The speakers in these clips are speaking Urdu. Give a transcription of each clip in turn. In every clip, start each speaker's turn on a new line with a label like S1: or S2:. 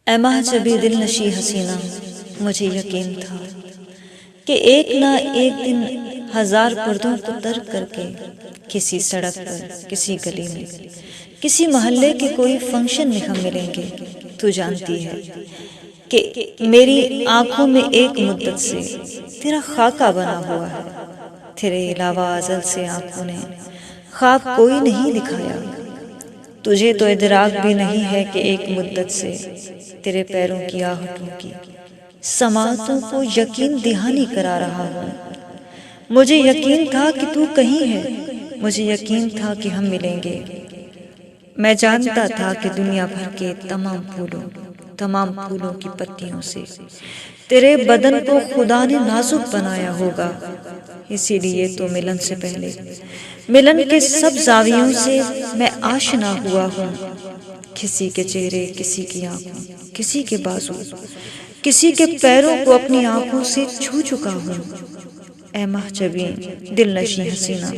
S1: اے ماہ جبی دل نشی حسینہ، مجھے یقین تھا کہ ایک نہ ایک دن ہزار پردوں کو ترک کر کے کسی سڑک پر، کسی گلی میں، کسی محلے کے کوئی فنکشن میں ہم ملیں گے۔ تو جانتی ہے کہ میری آنکھوں میں ایک مدت سے تیرا خاکہ بنا ہوا ہے۔ تیرے علاوہ ازل سے آنکھوں نے خواب کوئی نہیں دکھایا۔ تجھے تو ادراک بھی نہیں ہے کہ ایک مدت سے تیرے پیروں کی آہٹوں کی سماعتوں کو یقین دہانی کرا رہا ہوں۔ مجھے یقین تھا کہ تو کہیں ہے، مجھے یقین تھا کہ ہم ملیں گے۔ میں جانتا تھا کہ دنیا بھر کے تمام پھولوں کی پتیوں سے تیرے بدن کو خدا نے نازک بنایا ہوگا۔ اسی لیے تو ملن سے پہلے ملن کے سب زاویوں سے میں آشنا ہوا ہوں۔ کسی کے چہرے، کسی کی آنکھوں، کسی کے بازو، کسی کے پیروں کو اپنی آنکھوں سے چھو چکا ہوں۔ اے ماہ جبیں دل نشیں حسینہ،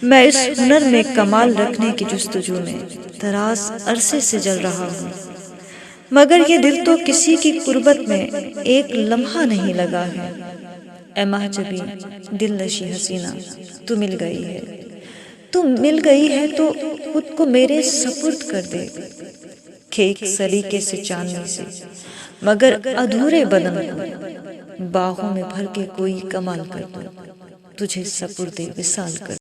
S1: میں اس ہنر میں کمال رکھنے کی جستجو میں دراز عرصے سے جل رہا ہوں، مگر یہ دل تو کسی کی قربت میں ایک لمحہ نہیں لگا ہے۔ اے ماہ جبیں دل نشیں حسینہ، تو مل گئی ہے، تو مل گئی ہے تو خود کو میرے سپرد کر دے کہ ایک سلیقے سے چاندنی سے مگر ادھورے بدن کو باہوں میں بھر کے کوئی کمال کر دو، تجھے سپرد وصال کر